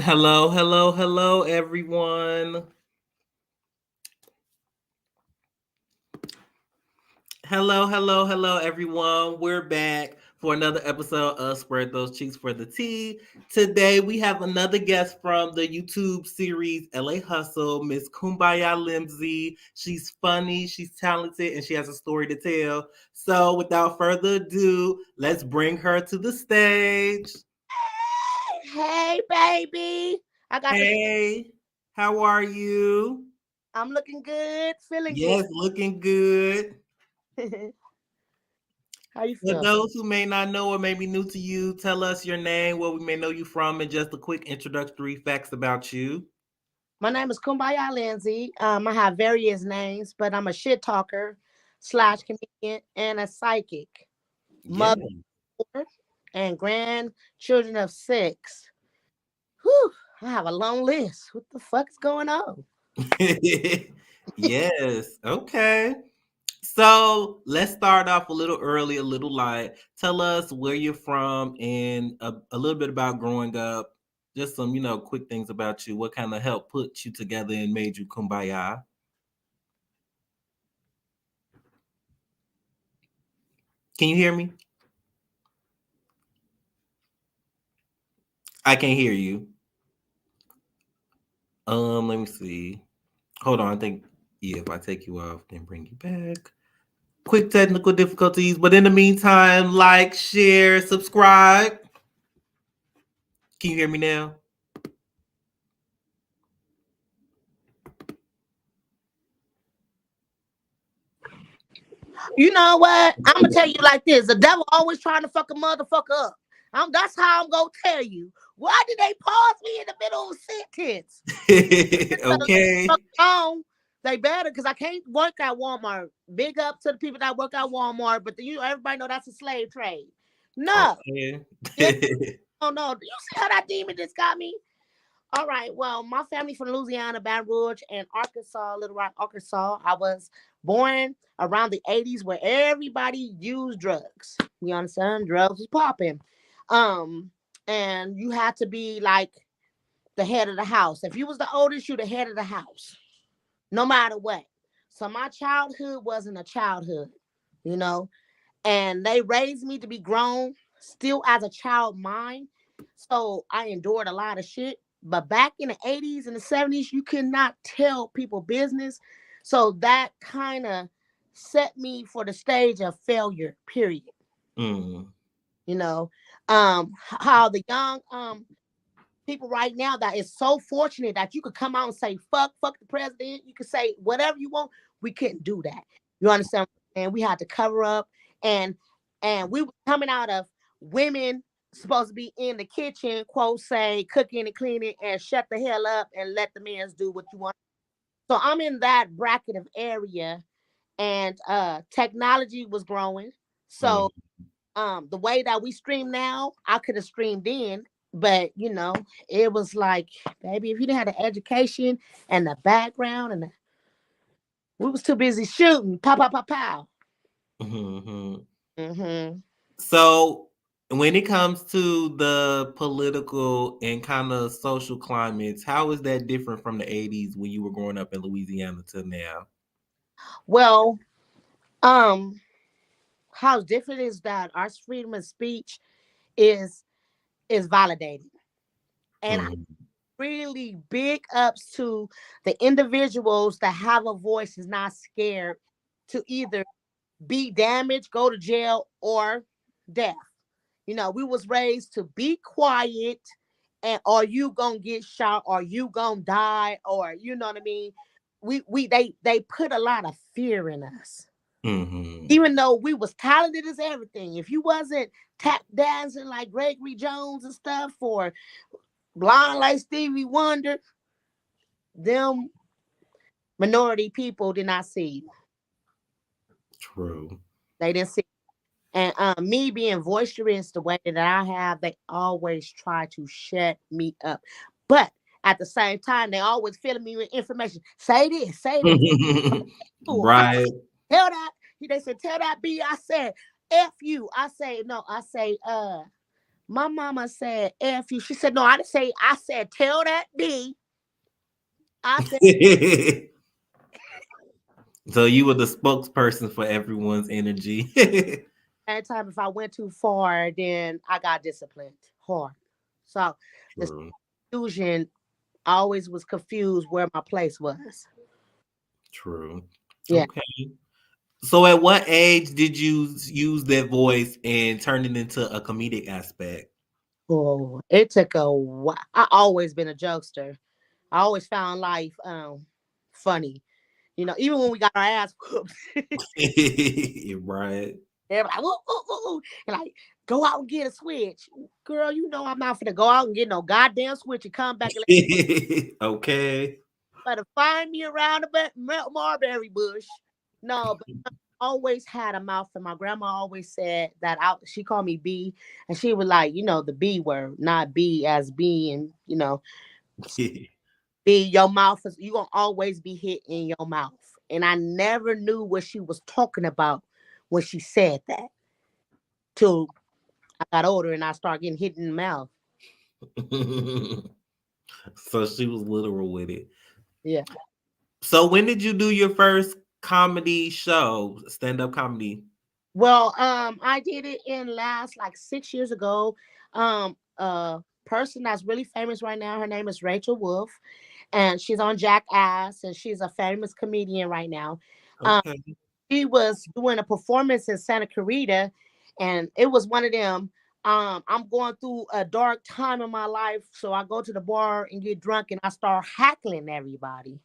Hello, hello, hello, everyone. Hello, hello, hello, everyone. We're back for another episode of Spread Those Cheeks for the Tea. Today, we have another guest from the YouTube series LA Hustle, Miss Kumbaya Limsey. She's funny, she's talented, and she has a story to tell. So, without further ado, let's bring her to the stage. Hey, baby. I got the. Hey, how are you? I'm looking good, feeling good. Yes, looking good. How you For feel? those who may not know or may be new to you, tell us your name, where we may know you from, and just a quick introductory facts about you. My name is Kumbaya Lindsay. I have various names, but I'm a shit talker slash comedian and a psychic. Yeah. Mother and grandchildren of six. Whew, I have a long list. What the fuck is going on? Yes. Okay. So let's start off a little early, a little light. Tell us where you're from and a little bit about growing up. Just some, quick things about you. What kind of helped put you together and made you kumbaya? Can you hear me? I can't hear you. Let me see. Hold on, I think yeah, if I take you off, then bring you back. Quick technical difficulties, but in the meantime, like, share, subscribe. Can you hear me now? You know what? I'm gonna tell you like this: the devil always trying to fuck a motherfucker up. That's how I'm gonna tell you. Why did they pause me in the middle of a sentence? Okay. On, they better because I can't work at Walmart. Big up to the people that work at Walmart, but everybody know that's a slave trade. No, Okay. yeah, oh no. You see how that demon just got me? All right. Well, my family from Louisiana, Baton Rouge, and Arkansas, Little Rock, Arkansas. I was born around the 80s where everybody used drugs. You understand? Drugs was popping. Um, and you had to be like the head of the house. If you was the oldest, you the head of the house, no matter what. So my childhood wasn't a childhood, you know, and they raised me to be grown still as a child mind. So I endured a lot of shit. But back in the 80s and the 70s, you could not tell people business. So that kind of set me for the stage of failure, period. Mm. You know, how the young people right now that is so fortunate that you could come out and say fuck the president. You could say whatever you want. We couldn't do that. You understand? And we had to cover up, and we were coming out of women supposed to be in the kitchen, quote say cooking and cleaning, and shut the hell up and let the men do what you want. So I'm in that bracket of area, and technology was growing. Mm. So the way that we stream now, I could have streamed in, but it was like, baby, if you didn't have the education and the background we was too busy shooting, pow pow pow pow. Mhm. Mm-hmm. So when it comes to the political and kind of social climates, how is that different from the 80s when you were growing up in Louisiana to now? Well, um, how different is that our freedom of speech is validated, and Mm. really big ups to the individuals that have a voice is not scared to either be damaged, go to jail, or death. We was raised to be quiet, and are you gonna get shot, or you gonna die, or you know what I mean? They put a lot of fear in us. Mhm. Even though we was talented as everything. If you wasn't tap dancing like Gregory Jones and stuff, or blind like Stevie Wonder, them minority people did not see you. True. They didn't see. And me being boisterous the way that I have, they always try to shut me up. But at the same time, they always filling me with information. Say this, say that. Ooh, Right. tell that. They said, tell that B. I said, F you. I say, no, I say, My mama said, F you. She said, no, I didn't say, I said, tell that B. I said, So you were the spokesperson for everyone's energy. at time if I went too far, then I got disciplined hard. So the True. confusion, I always was confused where my place was. True. Yeah. Okay. So at what age did you use that voice and turn it into a comedic aspect? Oh, it took a while. I always been a jokester. I always found life funny. You know, even when we got our ass whooped, Right. everybody, woo, woo, woo, woo, and like, go out and get a switch. Girl, you know I'm not finna go out and get no goddamn switch and come back and Okay. better find me around the mulberry bush. No, but I always had a mouth, and my grandma always said that she called me B, and she was like, the B word, not B as being, B, your mouth is, you gonna always be hit in your mouth. And I never knew what she was talking about when she said that till I got older and I started getting hit in the mouth. So she was literal with it. Yeah. So when did you do your first comedy show, stand-up comedy? Well, I did it in last like 6 years ago. Person that's really famous right now, her name is Rachel Wolf, and she's on Jackass, and she's a famous comedian right now. Um, Okay. she was doing a performance in Santa Clarita, and it was one of them. I'm going through a dark time in my life, so I go to the bar and get drunk, and I start hackling everybody.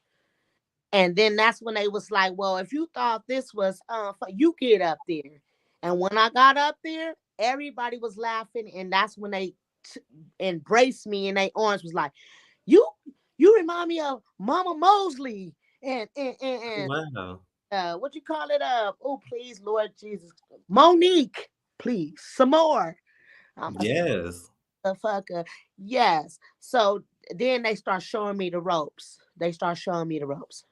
And then that's when they was like, well, if you thought this was you get up there. And when I got up there, everybody was laughing, and that's when they embraced me, and they arms was like, you you remind me of Mama Mosley and Wow. what you call it? Oh, please, Lord Jesus, Monique, please, some more. I'm Yes. a fucker. Yes. So then they start showing me the ropes. They start showing me the ropes.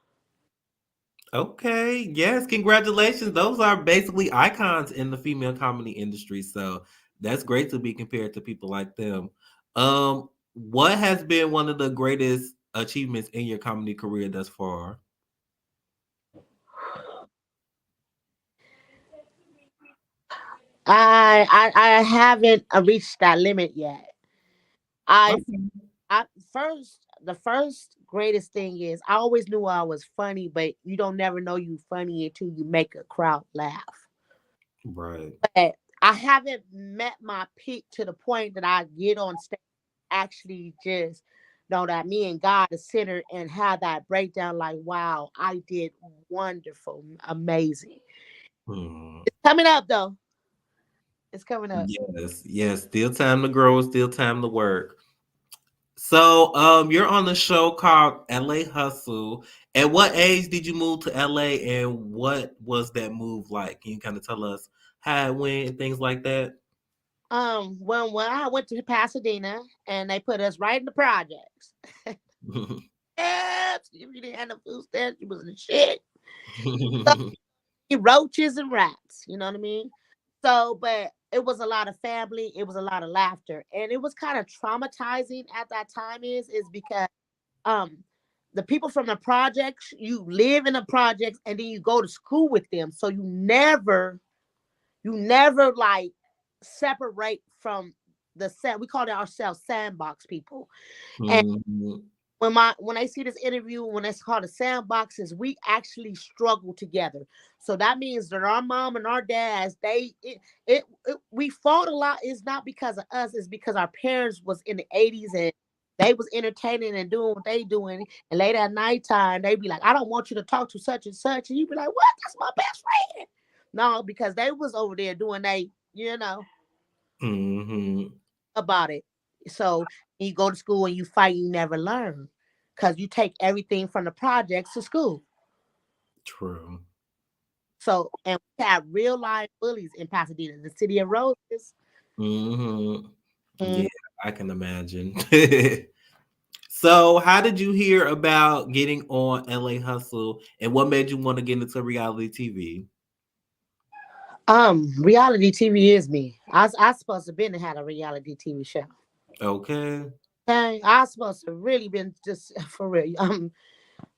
Okay. Yes. Congratulations. Those are basically icons in the female comedy industry. So that's great to be compared to people like them. What has been one of the greatest achievements in your comedy career thus far? I haven't reached that limit yet. I Okay. I first the first greatest thing is I always knew I was funny, but you don't never know you funny until you make a crowd laugh. Right. But I haven't met my peak to the point that I get on stage actually just know that me and God is centered and have that breakdown like, wow, I did wonderful, amazing. Hmm. It's coming up though. It's coming up. Yes. Yes. Still time to grow. Still time to work. So, you're on a show called LA Hustle. At what age did you move to LA, and what was that move like? Can you kind of tell us how it went and things like that? When I went to Pasadena and they put us right in the projects. Yes, if you didn't have no food stamps, you was in the shit. So, roaches and rats, you know what I mean? So, but it was a lot of family, it was a lot of laughter, and it was kind of traumatizing at that time is because um the people from the projects, you live in the projects and then you go to school with them. So you never like separate from the set. We call it ourselves sandbox people. And Mhm. when I see this interview, when it's called the sandboxes, we actually struggle together. So that means that our mom and our dads, we fought a lot. It's not because of us, it's because our parents was in the 80s and they was entertaining and doing what they doing. And late at nighttime, they be like, I don't want you to talk to such and such. And you be like, what? That's my best friend. No, because they was over there doing Mhm. about it. So you go to school and you fight, you never learn because you take everything from the projects to school. True. So, and we have real life bullies in Pasadena, the city of roses. Mhm. Mm. Yeah, I can imagine. So, how did you hear about getting on LA Hustle, and what made you want to get into reality TV? Reality TV is me. I supposed to been had a reality TV show. Okay. Okay, I supposed to really been just for real.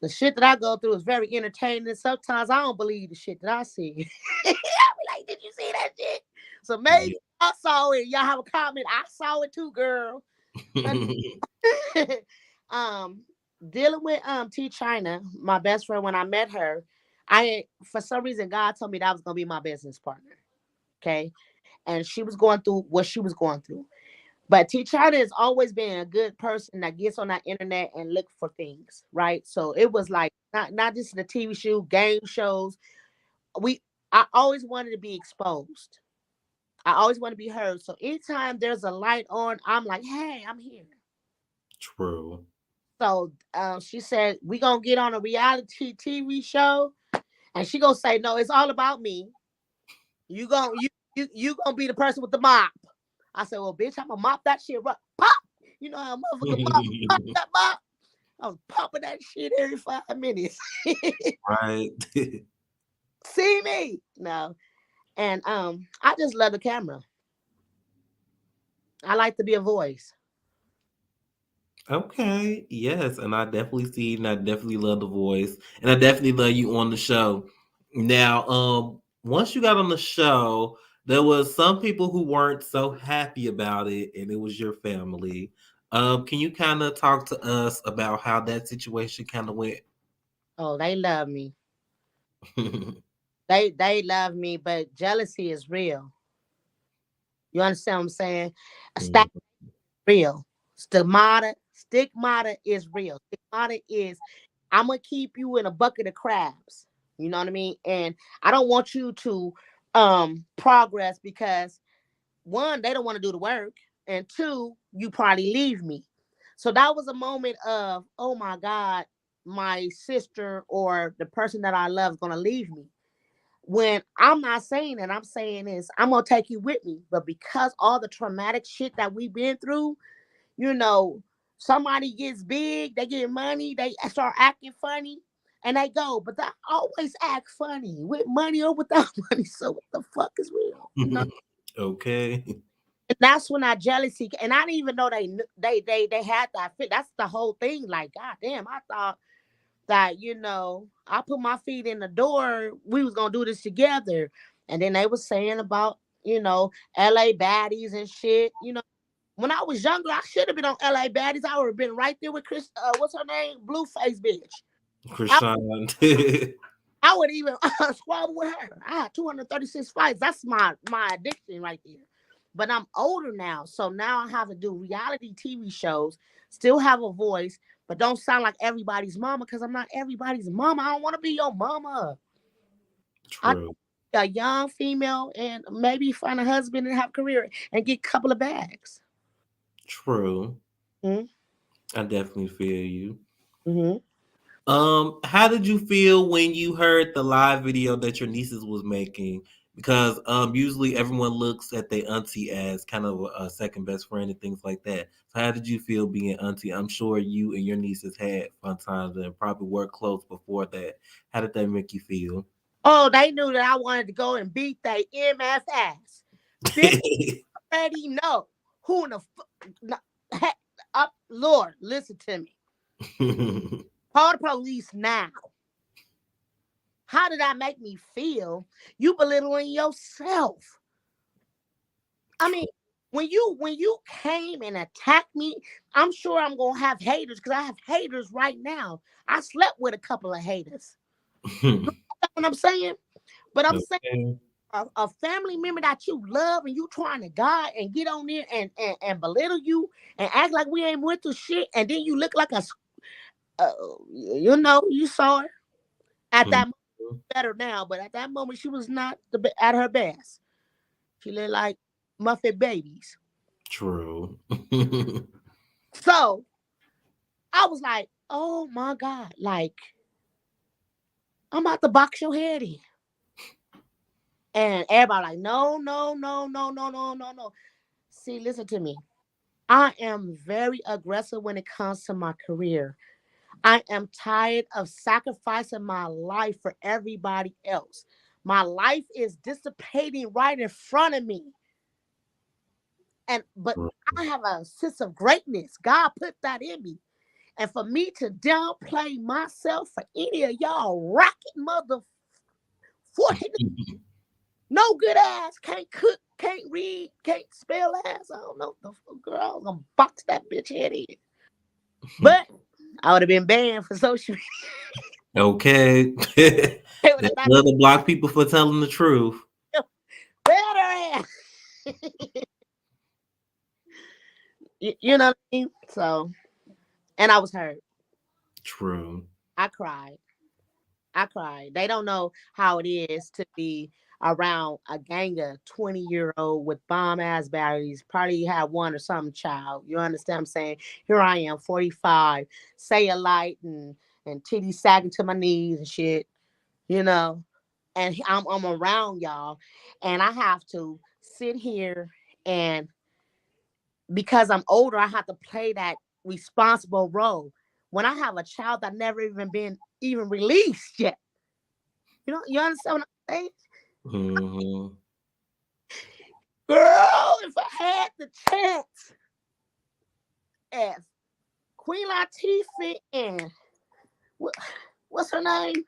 The shit that I go through is very entertaining. And sometimes I don't believe the shit that I see. I be like, did you see that shit? So maybe I saw it. Y'all have a comment. I saw it too, girl. But um, dealing with T China, my best friend, when I met her, I for some reason God told me that was gonna be my business partner. Okay, and she was going through what she was going through. But T China has always been a good person that gets on that internet and look for things, right? So it was like not just the TV show, game shows. We I always wanted to be exposed. I always want to be heard. So anytime there's a light on, I'm like, hey, I'm here. True. So she said, we gonna get on a reality TV show, and she gonna say, no, it's all about me. You gonna be the person with the mop. I said, well, bitch, I'm gonna mop that shit right. Pop. You know how a motherfucker pop that mop? I was popping that shit every 5 minutes. Right. See me? No. And I just love the camera. I like to be a voice. Okay. Yes, and I definitely see, and I definitely love the voice, and I definitely love you on the show. Now, once you got on the show, there was some people who weren't so happy about it, and it was your family. Can you kind of talk to us about how that situation kind of went? Oh, they love me. They love me, but jealousy is real. You understand what I'm saying? A stack Mm. real. Stigmata is real. Stigmata is I'm gonna keep you in a bucket of crabs. You know what I mean? And I don't want you to progress because one, they don't want to do the work, and two, you probably leave me. So that was a moment of, oh my God, my sister or the person that I love is gonna leave me. When I'm not saying that, I'm saying is I'm gonna take you with me. But because all the traumatic shit that we've been through, you know, somebody gets big, they get money, they start acting funny, and they go. But they always act funny with money or without money. So what the fuck is real? You know? Okay. And that's when I jealousy, and I didn't even know they had that fit. That's the whole thing. Like, god damn, I thought that I put my feet in the door. We was gonna do this together, and then they was saying about L.A. baddies and shit. When I was younger, I should have been on L.A. baddies. I would have been right there with Chris. What's her name? Blueface bitch. I, Krishan. I would even squabble with her. I had 236 fights. That's my addiction right there. But I'm older now, so now I have to do reality TV shows. Still have a voice, but don't sound like everybody's mama because I'm not everybody's mama. I don't want to be your mama. I True. a young female and maybe find a husband and have a career and get a couple of bags. True. Mm-hmm. I definitely feel you. Mm-hmm. How did you feel when you heard the live video that your nieces was making? Because usually everyone looks at their auntie as kind of a second best friend and things like that. So how did you feel being auntie? I'm sure you and your nieces had fun times and probably worked close before that. How did that make you feel? Oh, they knew that I wanted to go and beat they MF ass. Bitch already know who in the heck up. Lord, listen to me. Call the police now. How did that make me feel? You belittling yourself. I mean, when you came and attacked me, I'm sure I'm gonna have haters because I have haters right now. I slept with a couple of haters. You know what I'm saying? But I'm saying Okay. a family member that you love and you trying to guide and get on there and belittle you and act like we ain't went through shit, and then you look like uh, you saw her at that moment. Mhm. Better now, but at that moment she was not at her best. She looked like Muffet babies. True. So I was like, oh my God, like I'm about to box your head in. And everybody like, no, no, no, no, no, no, no, no. See, listen to me. I am very aggressive when it comes to my career. I am tired of sacrificing my life for everybody else. My life is dissipating right in front of me. But I have a sense of greatness. God put that in me. And for me to downplay myself for any of y'all rocket mother fortunate, no good ass, can't cook, can't read, can't spell ass. I don't know the girl. I was gonna box that bitch head in. But I would have been banned for social media. Okay. They would That's have not another block people for telling the truth. better ass. You know what I mean? So, and I was hurt. True. I cried. I cried. They don't know how it is to be around a gang of 20-year-old with bomb ass batteries. Probably had one or some child. You understand what I'm saying? Here I am, 45, cellulite and titties sagging to my knees and shit, you know. And I'm around y'all. And I have to sit here and because I'm older, I have to play that responsible role. When I have a child that never even been even released yet. You understand what I'm saying? Mm-hmm. Girl, if I had the chance, if Queen Latifah and what's her name,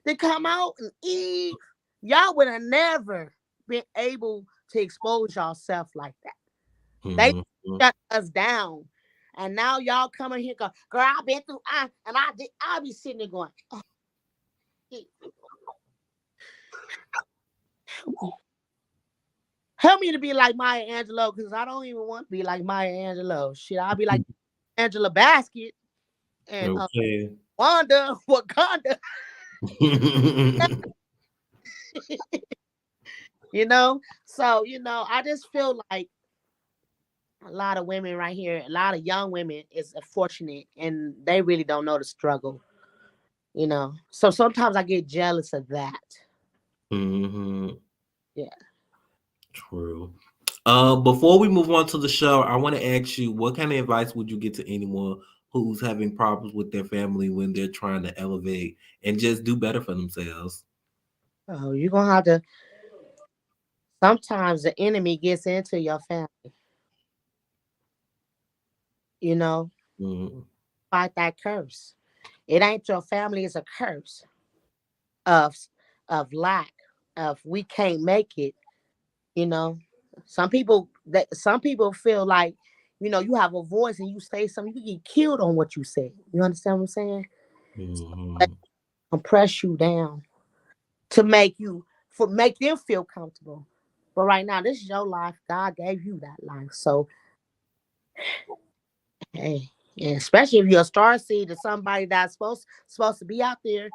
they come out and Eve, y'all would have never been able to expose yourself like that. They Mm-hmm. shut us down. And now y'all coming here go, girl, I've been through and I'll be sitting there going, oh, help me to be like Maya Angelou, because I don't even want to be like Maya Angelou. Shit, I'll be like Angela Basket and Okay. Wanda Wakanda, you know? So, I just feel like a lot of women right here, a lot of young women is fortunate and they really don't know the struggle, So sometimes I get jealous of that. Mm-hmm. Yeah. True. Before we move on to the show, I want to ask you, what kind of advice would you give to anyone who's having problems with their family when they're trying to elevate and just do better for themselves? Oh, you're going to have to, sometimes the enemy gets into your family, you know, Mm-hmm. fight that curse. It ain't your family, it's a curse of lack, of we can't make it, you know. Some people feel like, you have a voice and you say something, you get killed on what you say. You understand what I'm saying? They Mm-hmm. compress you down to make them feel comfortable. But right now, this is your life. God gave you that life. So hey, and especially if you're a star seed or somebody that's supposed to be out there.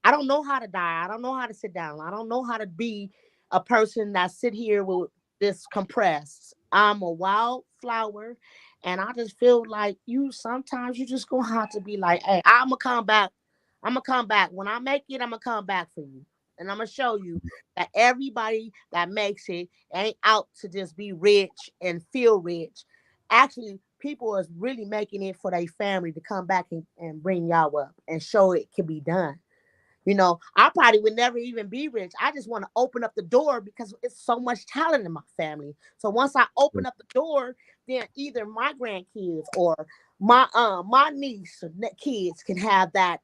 I don't know how to die. I don't know how to sit down. I don't know how to be a person that sit here with this compressed. I'm a wildflower, and I just feel like sometimes you just gonna have to be like, hey, I'm gonna come back. I'm gonna come back. When I make it, I'm gonna come back for you. And I'm gonna show you that everybody that makes it ain't out to just be rich and feel rich. Actually, people is really making it for their family to come back and bring y'all up and show it can be done. I probably would never even be rich. I just want to open up the door because it's so much talent in my family. So once I open up the door, then either my grandkids or my niece or kids can have that.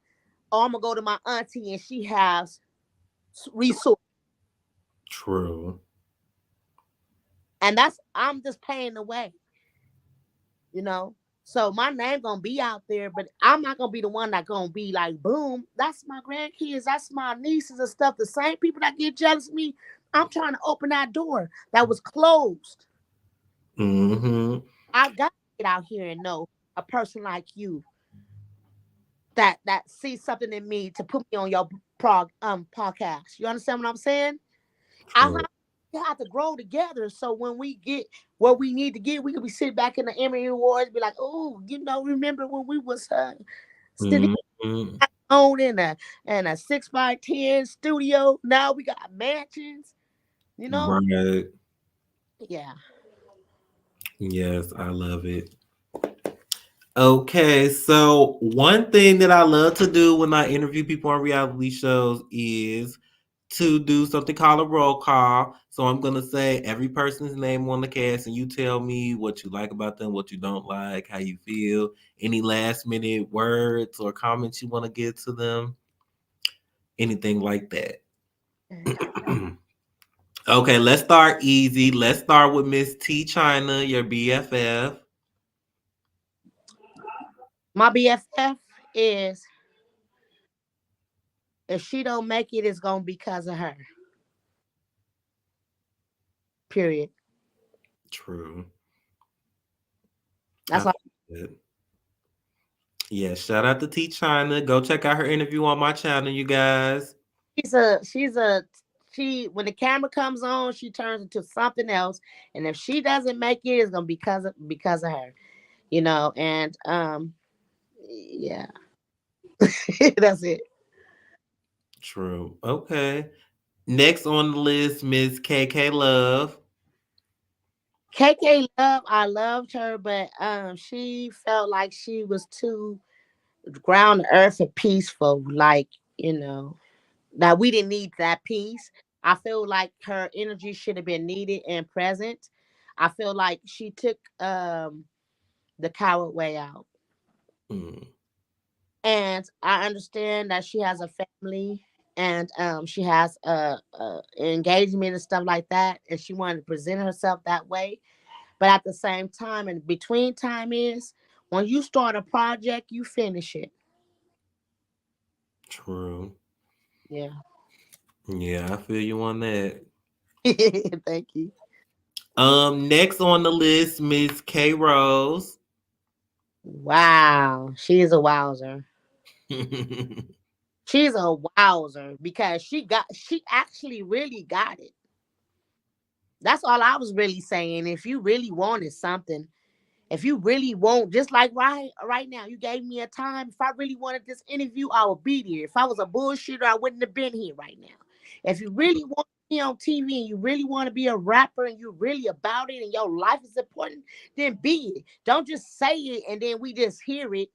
Oh, I'm gonna go to my auntie and she has resources, True. and I'm just paying the way. you know. So my name gonna be out there, but I'm not gonna be the one that gonna be like, boom, that's my grandkids, that's my nieces and stuff. The same people that get jealous of me, I'm trying to open that door that was closed. Mm-hmm. I gotta get out here and know a person like you that sees something in me to put me on your podcast. You understand what I'm saying? I True. have to grow together. So when we get what we need to get, we could be sitting back in the Emmy Awards, be like, oh, remember when we was sitting Mm-hmm. on in a 6x10 studio? Now we got mansions. You know? Right. Yeah. Yes, I love it. Okay, so one thing that I love to do when I interview people on reality shows is to do something called a roll call. So I'm gonna say every person's name on the cast, and you tell me what you like about them, what you don't like, how you feel, any last minute words or comments you want to give to them, anything like that. Okay, let's start easy. Let's start with Miss T China, your BFF. My BFF is if she don't make it, it's gonna be because of her. Period. True. I That's all. feel that. Yeah, shout out to T China. Go check out her interview on my channel, you guys. She's a she when the camera comes on, she turns into something else. And if she doesn't make it, it's gonna be because of her. And yeah, that's it. True. Okay. Next on the list, Miss KK Love. KK Love, I loved her, but she felt like she was too ground to earth and peaceful. Like, now we didn't need that peace. I feel like her energy should have been needed and present. I feel like she took the coward way out. Hmm. And I understand that she has a family and she has a engagement and stuff like that, and she wanted to present herself that way. But at the same time, and between time is when you start a project, you finish it. True. Yeah. Yeah, I feel you on that. Thank you. Next on the list, Miss K Rose. Wow, she is a wowzer. She's a wowzer because she actually really got it. That's all I was really saying. If you really wanted something, if you really want, just like right now, you gave me a time. If I really wanted this interview, I would be there. If I was a bullshitter, I wouldn't have been here right now. If you really want to be on TV and you really want to be a rapper and you're really about it and your life is important, then be it. Don't just say it and then we just hear it.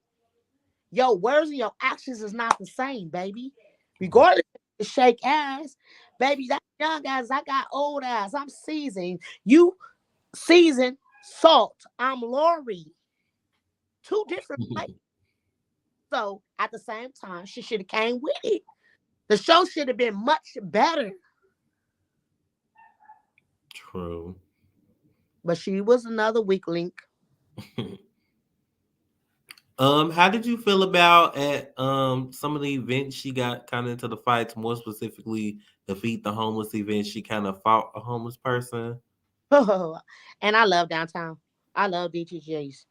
Your words and your actions is not the same, baby. Regardless of shake ass, baby, that young ass, I got old ass. I'm seasoned. You seasoned salt. I'm Lori. Two different places. So at the same time, she should have came with it. The show should have been much better. True. But she was another weak link. How did you feel about at some of the events she got kind of into the fights, more specifically the Feed the Homeless event? She kind of fought a homeless person. And I love downtown. I love DTGs.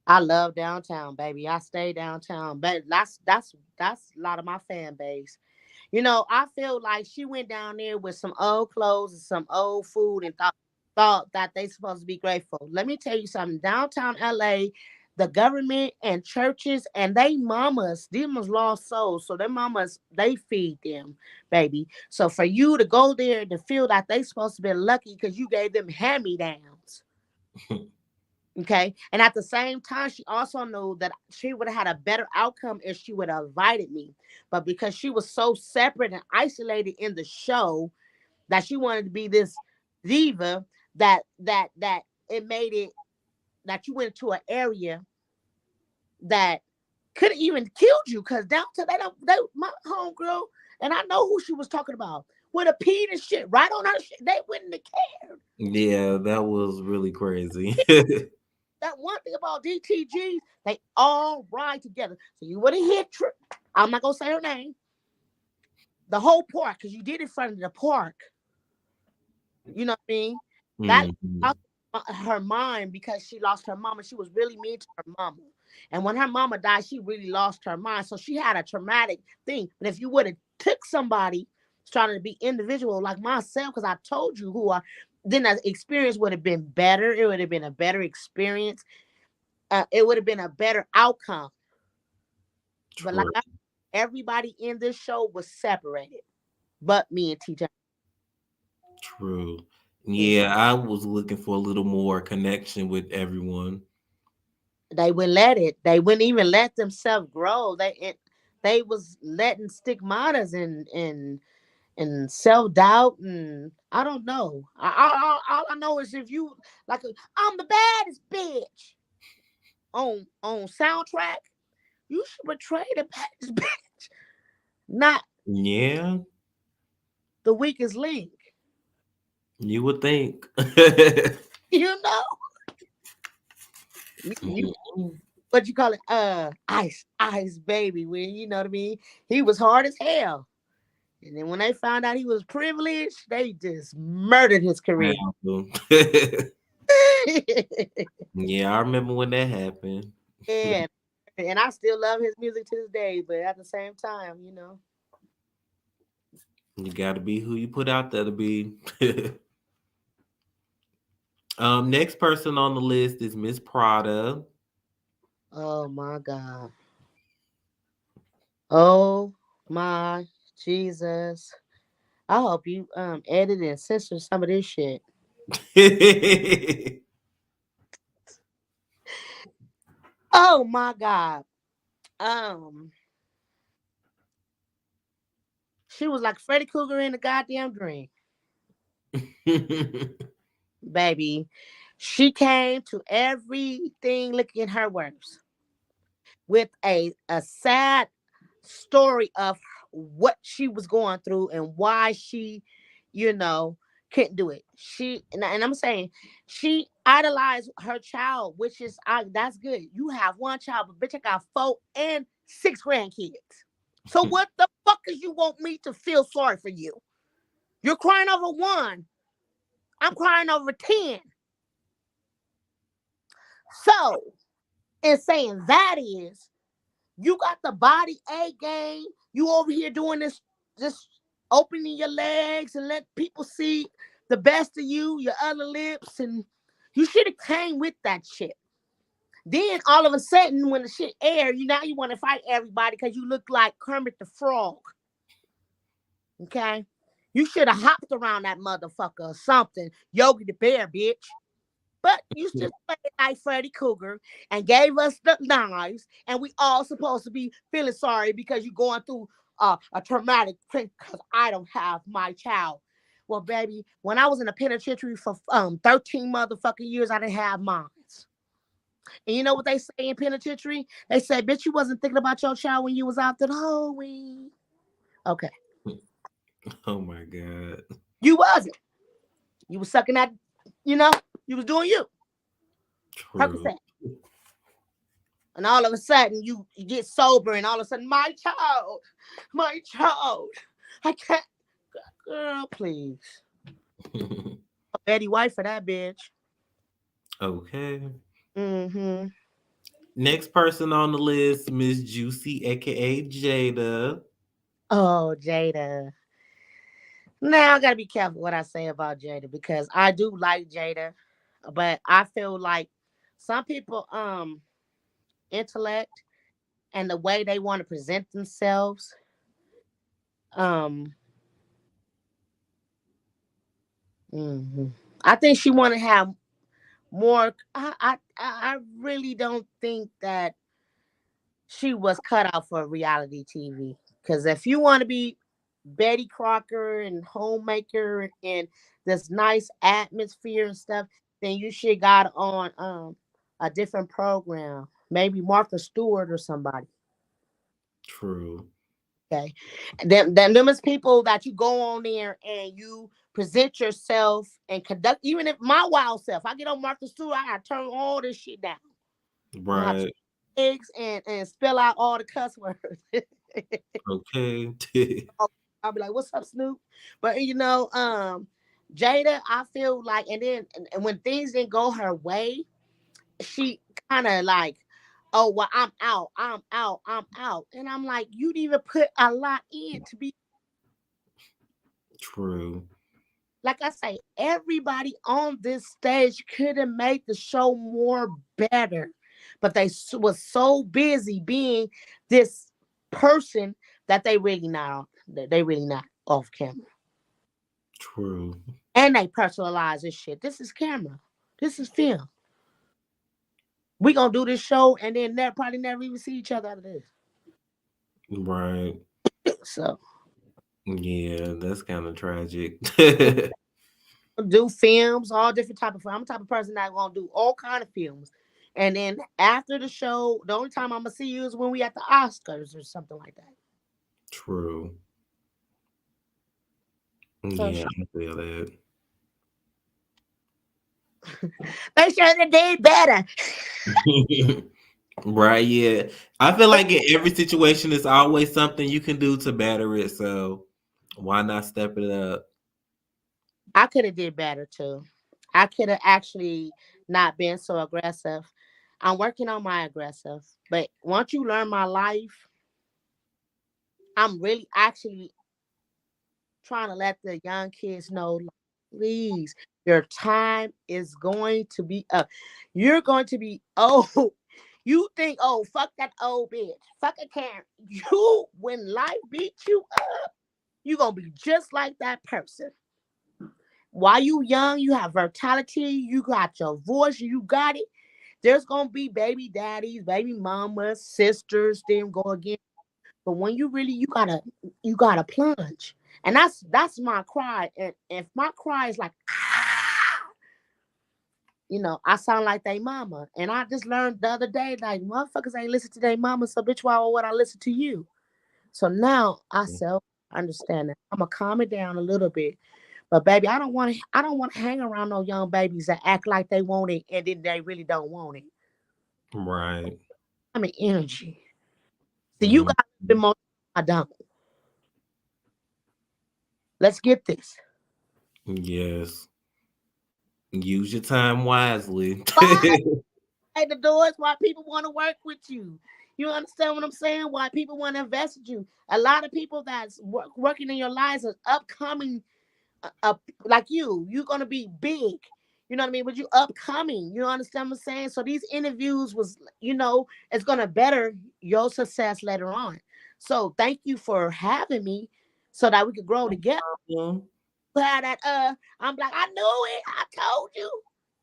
I love downtown, baby. I stay downtown. But that's a lot of my fan base. I feel like she went down there with some old clothes and some old food and thought that they supposed to be grateful. Let me tell you something. Downtown LA, the government and churches and they mamas, them was lost souls. So their mamas, they feed them, baby. So for you to go there to feel that they supposed to be lucky because you gave them hand-me-downs. Okay. And at the same time, she also knew that she would have had a better outcome if she would have invited me. But because she was so separate and isolated in the show that she wanted to be this diva, that it made it that you went to an area that could have even killed you. Cause downtown they my homegirl, and I know who she was talking about, would have peed and shit right on her shit. They wouldn't have cared. Yeah, that was really crazy. That one thing about DTGs, they all ride together. So you would have hit. I'm not gonna say her name. The whole park, because you did in front of the park. You know what I mean? That Mhm. lost her mind because she lost her mama. She was really mean to her mama, and when her mama died, she really lost her mind. So she had a traumatic thing. But if you would have took somebody trying to be individual like myself, because I told you who I, then the experience would have been better. It would have been a better experience. It would have been a better outcome. But like True. everybody in this show was separated, but me and TJ. True. Mhm. Yeah, I was looking for a little more connection with everyone. They wouldn't let it. They wouldn't even let themselves grow. They was letting stigmatas and self-doubt, and I don't know. All I know is if you like I'm the baddest bitch on soundtrack, you should portray the baddest bitch, not Yeah, the weakest link. you would think. You know, you Mhm. what you call it? Ice baby. When you know what I mean, he was hard as hell. And then when they found out he was privileged, they just murdered his career. Yeah, I remember when that happened. and and I still love his music to this day, but at the same time, You got to be who you put out there to be. Next person on the list is Miss Prada. oh my God. Oh my Jesus. I hope you edit and censor some of this shit. Oh my God. Um, she was like Freddy Krueger in the goddamn dream. Baby. She came to everything looking her worst with a sad story of what she was going through and why she, you know, couldn't do it. And I'm saying she idolized her child, which is that's good. You have one child, but bitch, I got 4 and 6 grandkids. So what the fuck is you want me to feel sorry for you? You're crying over one. I'm crying over 10. So, in saying that is, you got the body A game. You over here doing this, just opening your legs and let people see the best of you, your other lips, and you should have came with that shit. Then all of a sudden, when the shit aired, you want to fight everybody because you look like Kermit the Frog. Okay, you should have hopped around that motherfucker or something, Yogi the Bear, bitch. But you still played like Freddy Krueger and gave us the knives, and we all supposed to be feeling sorry because you're going through a traumatic thing because I don't have my child. Well, baby, when I was in a penitentiary for 13 motherfucking years, I didn't have mine. And you know what they say in penitentiary? They say, bitch, you wasn't thinking about your child when you was out there the whole week. Okay. Oh my God. You wasn't. You was sucking that, you know, you was doing you. True. Percocet. And all of a sudden you get sober and all of a sudden, my child, I can't, girl, please. Betty White for that bitch. Okay. Mm-hmm. Next person on the list, Miss Juicy, aka Jada. Oh, Jada. Now I gotta be careful what I say about Jada because I do like Jada, but I feel like some people intellect and the way they want to present themselves, um, mhm. I think she want to have more. I really don't think that she was cut out for reality TV. Because if you want to be Betty Crocker and homemaker and this nice atmosphere and stuff, then you should got on a different program. Maybe Martha Stewart or somebody. True. Okay. Them is people that you go on there and you present yourself and conduct, even if my wild self, I get on Martha Stewart, I gotta turn all this shit down. I have to Right. eggs and spell out all the cuss words. Okay. I'll be like, "What's up, Snoop?" But Jada, I feel like, and then and when things didn't go her way, she kind of like, "Oh well, I'm out," and I'm like, "You didn't even put a lot in to be." True. Like I say, everybody on this stage could have made the show more better, but was so busy being this person that they really not off camera, True. and they personalize this shit. This is camera. This is film. We gonna do this show, and then probably never even see each other after this. Right. So Yeah, that's kind of tragic. Do films, all different type of film. I'm the type of person that gonna do all kind of films. And then after the show, the only time I'm gonna see you is when we at the Oscars or something like that. True. So Yeah, I feel that. they should have did better. Right, yeah. I feel like in every situation, there's always something you can do to better it. So why not step it up? I could have did better too. I could have actually not been so aggressive. I'm working on my aggressive, but once you learn my life, I'm really actually trying to let the young kids know, like, please, your time is going to be up. You're going to be old. You think, oh, fuck that old bitch. Fuck a Karen. You, when life beats you up, you going to be just like that person. While you young, you have vitality, you got your voice, you got it. There's going to be baby daddies, baby mamas, sisters, them go again. But when you really you gotta plunge. And that's my cry. And if my cry is like, ah, I sound like they mama. And I just learned the other day, like, motherfuckers ain't listen to their mama, so bitch, why would I listen to you? So now I self understand that. I'm gonna calm it down a little bit. But baby, I don't want to hang around no young babies that act like they want it and then they really don't want it. Right. I mean energy. See, you Mhm. got a bit more. I don't. Let's get this. Yes. Use your time wisely. Bye. Hey, the doors why people want to work with you. You understand what I'm saying? Why people want to invest in you. A lot of people that's working in your lives are upcoming, like you. You're gonna be big. You know what I mean? But you upcoming. You understand what I'm saying? So these interviews was, it's gonna better your success later on. So thank you for having me, so that we could grow together. Mhm. Glad that I'm like I knew it. I told you.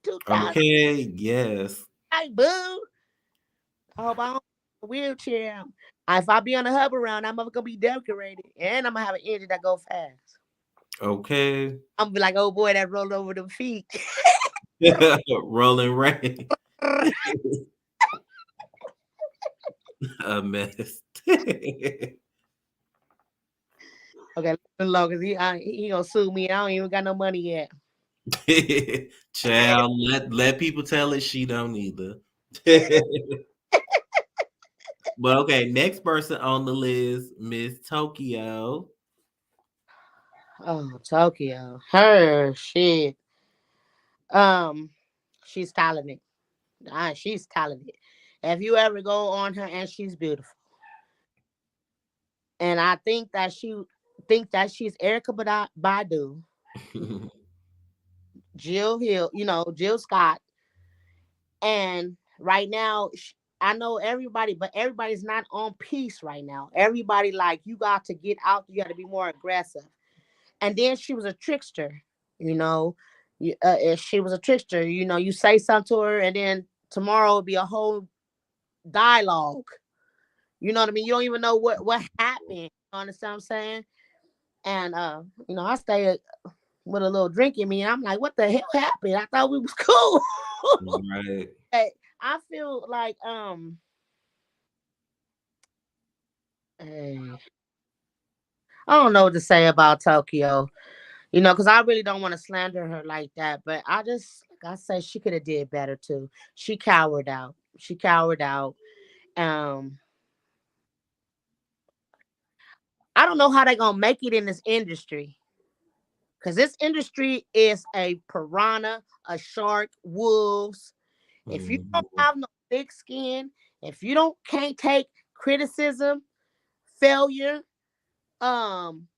2000. Okay, yes. Boo. I hope I don't a wheelchair. If I be on a hub around, I'm gonna be decorated, and I'm gonna have an engine that go fast. Okay. I'm gonna be like, oh boy, that rolled over the feet. Rolling rain. A mess. Okay, long as he gonna sue me. I don't even got no money yet. Child, let people tell it she don't either. But okay, next person on the list, Miss Tokyo. Oh, Tokyo, her shit. Um, she's talented. She's talented. If you ever go on her, and she's beautiful, and I think that she's Erica Badu, Jill Hill, Jill Scott. And right now, I know everybody, but everybody's not on peace right now. Everybody, like, you got to get out. You got to be more aggressive. And then she was a trickster. You know, she was a trickster. You say something to her, and then tomorrow will be a whole dialogue. You know what I mean? You don't even know what happened. You understand what I'm saying? And I stay with a little drink in me, and I'm like, what the hell happened? I thought we was cool. Right. Hey, I feel like eh, I don't know what to say about Tokyo, because I really don't want to slander her like that. But like I say, she could have did better too. She cowered out. She cowered out. Um, I don't know how they gonna make it in this industry, because this industry is a piranha, a shark, wolves. If you don't Mhm. have no thick skin, if you don't can't take criticism, failure, um,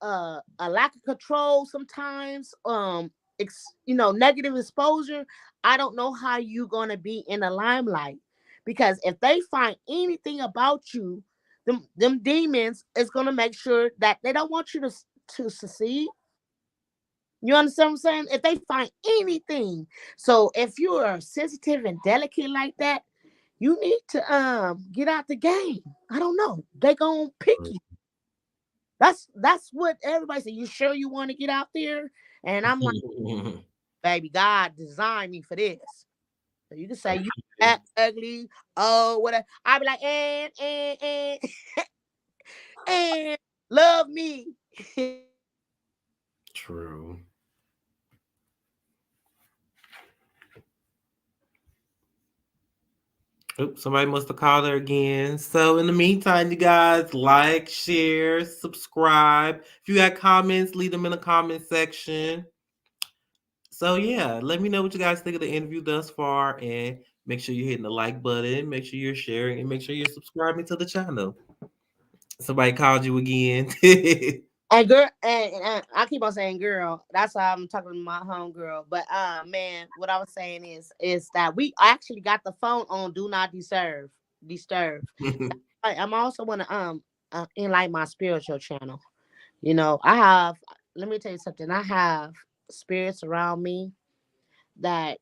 a lack of control sometimes, negative exposure, I don't know how you gonna be in the limelight. Because if they find anything about you, them demons is gonna make sure that they don't want you to succeed. You understand what I'm saying? If they find anything. So if you are sensitive and delicate like that, you need to get out the game. I don't know. They gonna pick you. That's what everybody say. You sure you want to get out there? And I'm like, baby, God designed me for this. So you can say you fat, ugly, oh, whatever. I be like, and love me. True. Oops, somebody must have called her again. So in the meantime, you guys like, share, subscribe. If you got comments, leave them in the comment section. So yeah, let me know what you guys think of the interview thus far, and make sure you're hitting the like button, make sure you're sharing, and make sure you're subscribing to the channel. Somebody called you again. And girl, and I keep on saying girl. That's why I'm talking to my home girl. But man, what I was saying is that we actually got the phone on do not disturb. I'm also want to enlighten my spiritual channel. You know, I have. Let me tell you something. I have spirits around me that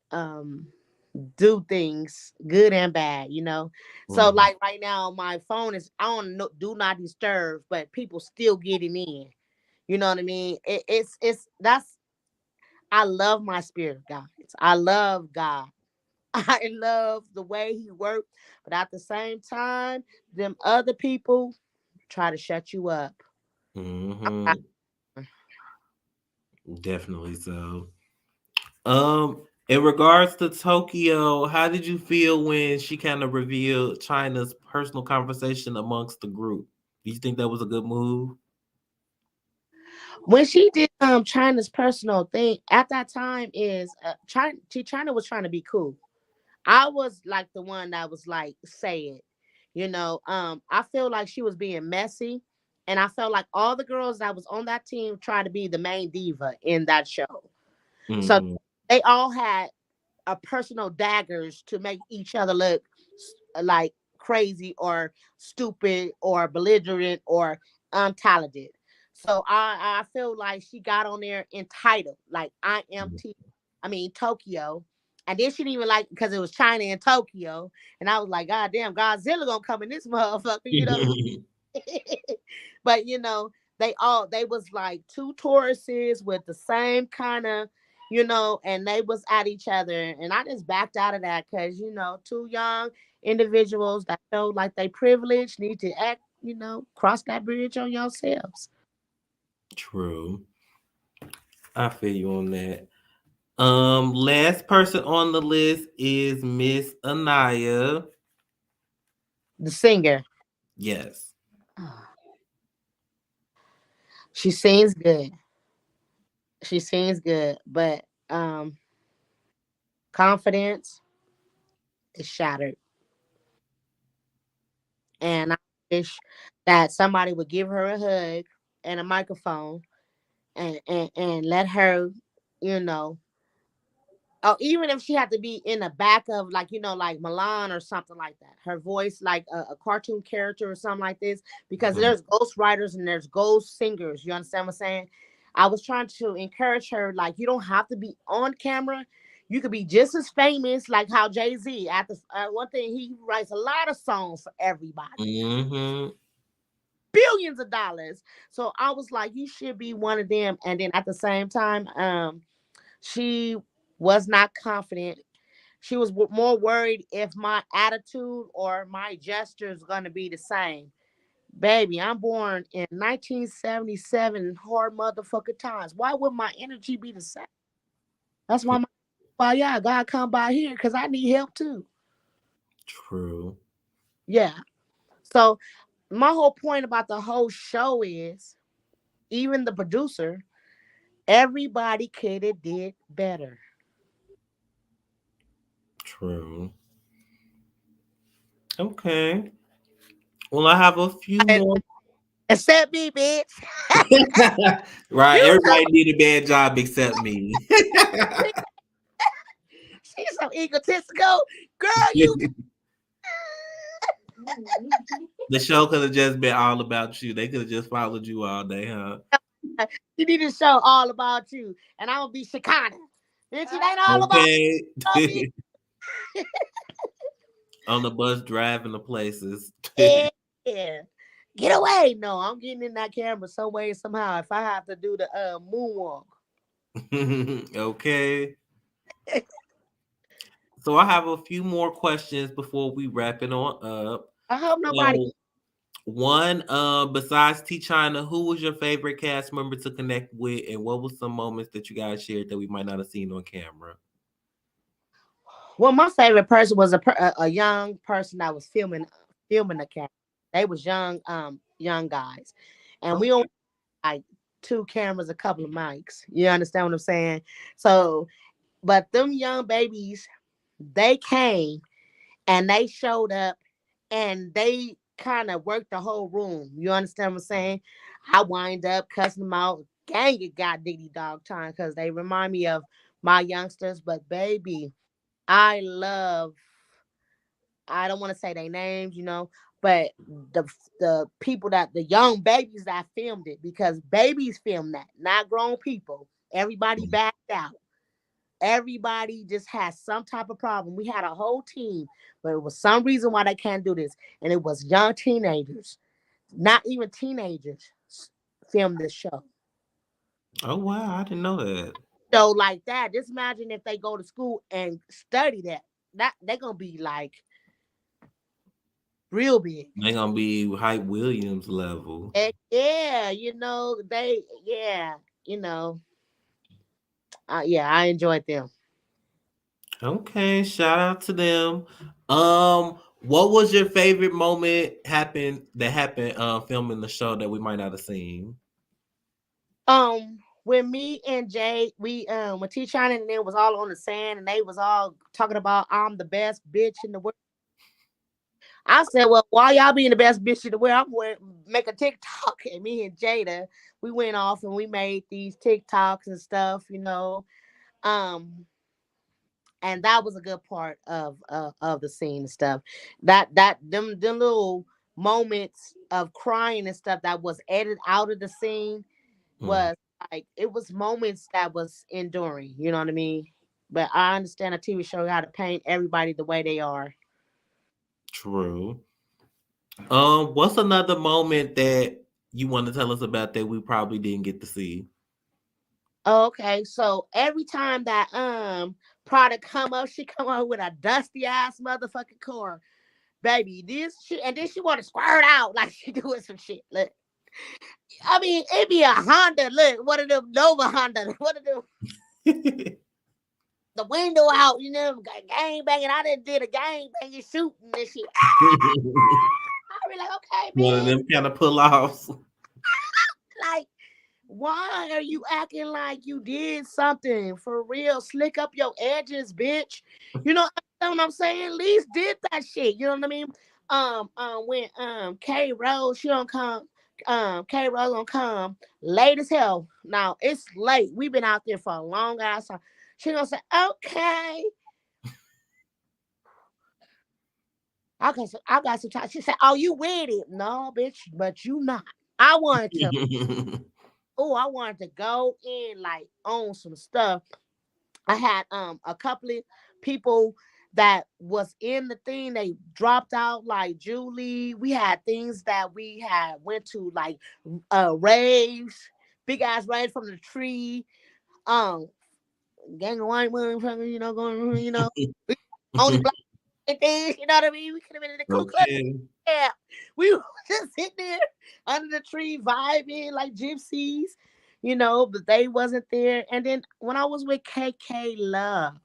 do things good and bad. You know, so Mhm. like right now, my phone is on do not disturb, but people still getting in. You know what I mean? It's that's I love my spirit, guys. I love God. I love the way He worked, but at the same time, them other people try to shut you up. I- Mhm. Definitely so. In regards to Tokyo, how did you feel when she kind of revealed China's personal conversation amongst the group? Do you think that was a good move? when she did China's personal thing at that time is China was trying to be cool. I was like the one that was like, say it. You know, I feel like she was being messy. And I felt like all the girls that was on that team tried to be the main diva in that show. So Hmm. they all had a personal daggers to make each other look like crazy or stupid or belligerent or untalented. So I feel like she got on there entitled, like I mean Tokyo. And then she didn't even like because it was China and Tokyo. And I was like, God damn, Godzilla gonna come in this motherfucker, you know. But you know, they was like two Tauruses with the same kind of, you know, and they was at each other. And I just backed out of that because, you know, two young individuals that felt like they privileged need to act, you know, cross that bridge on yourselves. True. I feel you on that. Last person on the list is Miss Anaya. The singer. Yes. She sings good. She sings good, but confidence is shattered. And I wish that somebody would give her a hug and a microphone and let her, you know, oh, even if she had to be in the back of like, you know, like Milan or something like that, her voice like a cartoon character or something like this, because Mhm. there's ghost writers and there's ghost singers. You understand what I'm saying? I was trying to encourage her, like, you don't have to be on camera. You could be just as famous, like how Jay-Z, at the one thing, he writes a lot of songs for everybody, Mhm. billions of dollars. So I was like, you should be one of them. And then at the same time, she was not confident. She was more worried if my attitude or my gestures going to be the same. Baby, I'm born in 1977 hard motherfucking times. Why would my energy be the same? That's why yeah, God come by here because I need help too. True. Yeah. So my whole point about the whole show is even the producer, everybody could have did better. True. Okay. Well, I have a few And more. except me, bitch. Right. You Everybody did a bad job except me. she's so egotistical. Girl, you The show could have just been all about you. They could have just followed you all day, huh? you need to show all about you. And I'm gonna be Shekinah. Bitch, it ain't all Okay. about me. On the bus driving to places. Yeah. Get away! No, I'm getting in that camera some way somehow. If I have to do the moonwalk. Okay. So I have a few more questions before we wrap it on up. I hope nobody. So one, besides T China, who was your favorite cast member to connect with, and what was some moments that you guys shared that we might not have seen on camera? Well, my favorite person was a young person that was filming the camera. They was young guys, and we only Okay. like two cameras, a couple of mics. You understand what I'm saying? So, but them young babies, they came and they showed up and they kind of worked the whole room. You understand what I'm saying? I wind up cussing them out. Gang, it got diggy dog time because they remind me of my youngsters. But baby, I love. I don't want to say their names, but the people that the young babies that filmed it because babies film that, not grown people. Everybody backed out. Everybody just has some type of problem. We had a whole team, but it was some reason why they can't do this, and it was young teenagers, not even teenagers, filmed this show. Oh wow, I didn't know that. So like that, just imagine if they go to school and study that. That they're gonna be like real big. They gonna be Hype Williams level. And yeah, you know, yeah, I enjoyed them. Okay, shout out to them. What was your favorite moment happened filming the show that we might not have seen? When me and Jay, when T China and them was all on the sand and they was all talking about I'm the best bitch in the world. I said, well, while y'all being the best bitch in the world, I'm going to make a TikTok. And me and Jada, we went off and we made these TikToks and stuff. Um, and that was a good part of the scene and stuff. Them little moments of crying and stuff that was edited out of the scene Mm, was like it was moments that was enduring. You know what I mean? But I understand a TV show how to paint everybody the way they are. true. What's another moment that you want to tell us about that we probably didn't get to see? Okay, so every time that product come up, she come up with a dusty ass motherfucking car, baby. This shit, and then she want to squirt out like she doing some shit. Look, I mean, it be a Honda. Look, one of them Nova Honda. One of them the window out. Gang banging. I done did a gang banging shooting and shit. I be like, okay, One of man, them kind of pull offs. like. Why are you acting like you did something for real? Slick up your edges, bitch. Understand what I'm saying? At least did that shit. You know what I mean? When K Rose, she don't come. K Rose gonna come late as hell. Now it's late. We've been out there for a long ass time. She gonna say, okay, I got some time. She said, oh, you with it? No, bitch, but you not. I wanted to. Oh, I wanted to go in like on some stuff. I had a couple of people that was in the thing. They dropped out like Julie. We had things that we had went to like raves, big ass raves from the tree. Um, gang of white motherfuckers, going, only black things. You know what I mean? We could have been in the Ku Klux. Okay. Yeah, we were just sitting there under the tree vibing like gypsies, but they wasn't there. And then when I was with KK Love,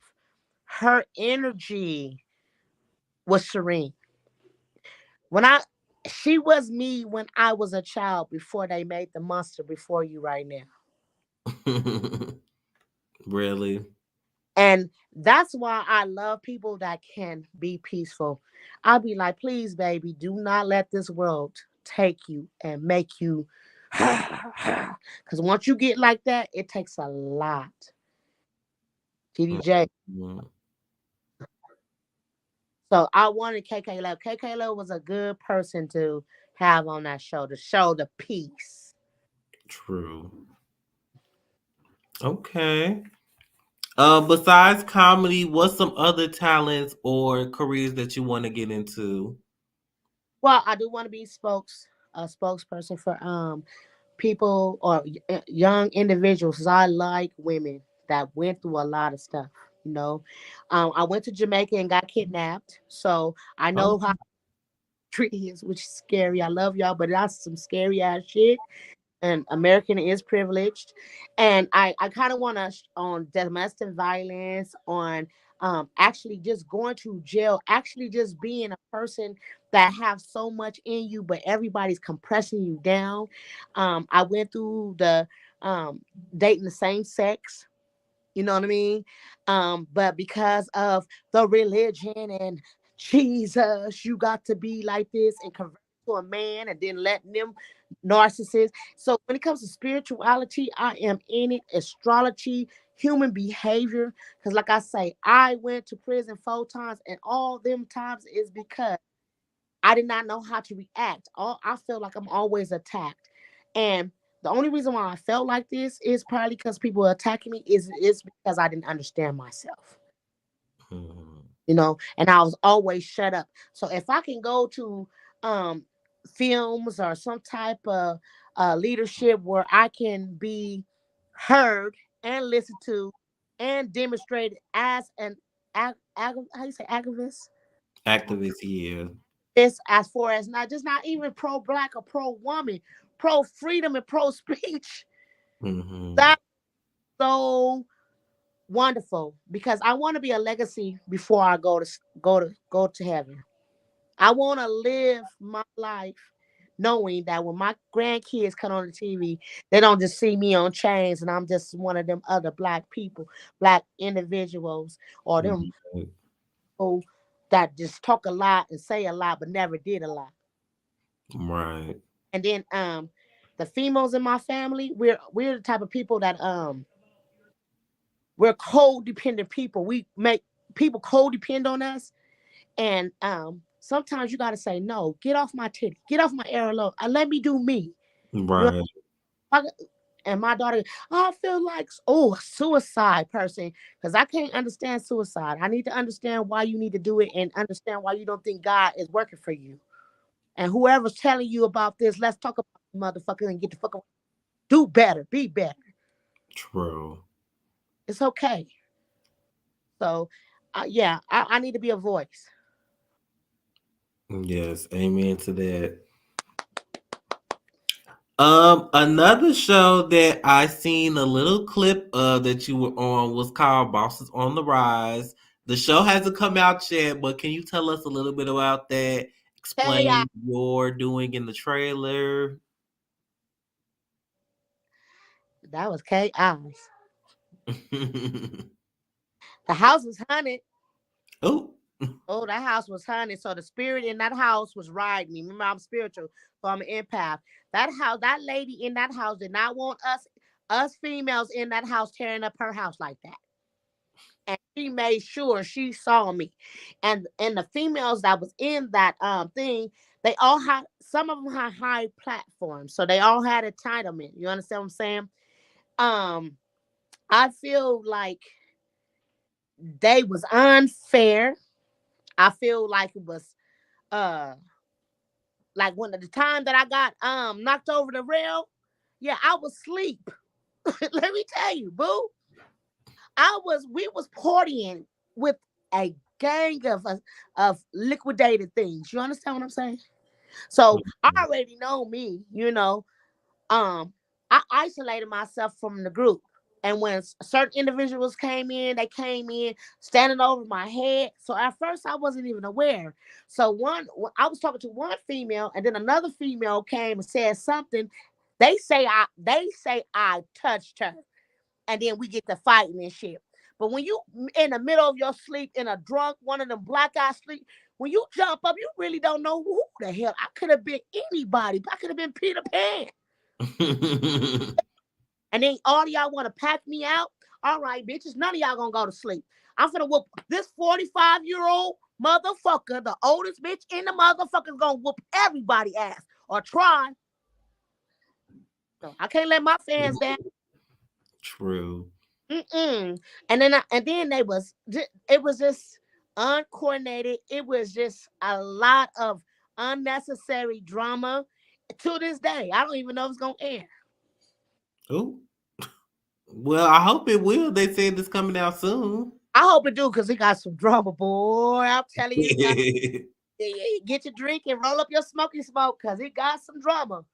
her energy was serene. When she was me when I was a child before they made the monster before you right now. Really? And that's why I love people that can be peaceful. I'll be like, please, baby, do not let this world take you and make you. Because once you get like that, it takes a lot. TDJ. Mhm. So I wanted KK Love. KK Love was a good person to have on that show to show the peace. True. Okay. Besides comedy, what's some other talents or careers that you want to get into? Well, I do want to be a spokesperson for people or young individuals. 'Cause I like women that went through a lot of stuff. You know, I went to Jamaica and got kidnapped, so I Oh, know how it is, which is scary. I love y'all, but that's some scary ass shit. And American is privileged. And I kind of want to on domestic violence, on actually just going to jail, actually just being a person that have so much in you, but everybody's compressing you down. I went through the dating the same sex. You know what I mean? But because of the religion and Jesus, you got to be like this and convert to a man and then letting them narcissists. So when it comes to spirituality, I am in it, astrology, human behavior. Because like I say, I went to prison 4 times, and all them times is because I did not know how to react. All I feel like I'm always attacked. And the only reason why I felt like this is probably because people are attacking me is because I didn't understand myself. mhm. And I was always shut up. So if I can go to um films or some type of leadership where I can be heard and listened to and demonstrated as an how you say activist, Activist, yeah. it's as far as not even pro black or pro woman, pro freedom and pro speech. Hmm. That's so wonderful because I want to be a legacy before I go to heaven. I want to live my life knowing that when my grandkids come on the TV, they don't just see me on chains and I'm just one of them other black people, black individuals, or them who that just talk a lot and say a lot but never did a lot. Right. And then the females in my family, we're the type of people that we're codependent people. We make people codepend on us. And sometimes you gotta say, no, get off my titty, get off my airload, and let me do me. You know, Right. I- and my daughter, I feel like a suicide person because I can't understand suicide. I need to understand why you need to do it and understand why you don't think God is working for you. And whoever's telling you about this, let's talk about the motherfucker and get the fuck away. Do better, be better. True. It's okay. So, yeah, I need to be a voice. Yes, amen to that. Another show that I seen a little clip of that you were on was called Bosses on the Rise. The show hasn't come out yet, but can you tell us a little bit about that? Hey, Explain your doing in the trailer. that was KI's. The house was haunted. Oh, Oh, that house was haunted. So the spirit in that house was riding me. Remember, I'm spiritual, so I'm an empath. That house, that lady in that house did not want us females in that house tearing up her house like that. And she made sure she saw me. And the females that was in that thing, they all had some of them had high platforms. So they all had entitlement. You understand what I'm saying? Um, I feel like they was unfair. I feel like it was uh like when the time that I got knocked over the rail, yeah, I was asleep. Let me tell you, boo. We was partying with a gang of liquidated things. You understand what I'm saying? So I already know me. um, I isolated myself from the group. And when certain individuals came in, they came in standing over my head. So at first, I wasn't even aware. So I was talking to one female, and then another female came and said something. They say I touched her, and then we get to fighting and shit. But when you in the middle of your sleep in a drunk, one of them black eye sleep, when you jump up, you really don't know who the hell. I could have been anybody. I could have been Peter Pan. And then all y'all want to pack me out. All right, bitches, none of y'all gonna go to sleep. I'm gonna whoop this 45-year-old motherfucker, the oldest bitch in the motherfucker's gonna whoop everybody ass or try. No, I can't let my fans down. true. Mm-mm. And then it was just uncoordinated. It was just a lot of unnecessary drama. To this day, I don't even know if it's gonna air. Oh, well, I hope it will. They said it's coming out soon. I hope it do because it got some drama, boy. I'm telling you, get your drink and roll up your smoky smoke because it got some drama.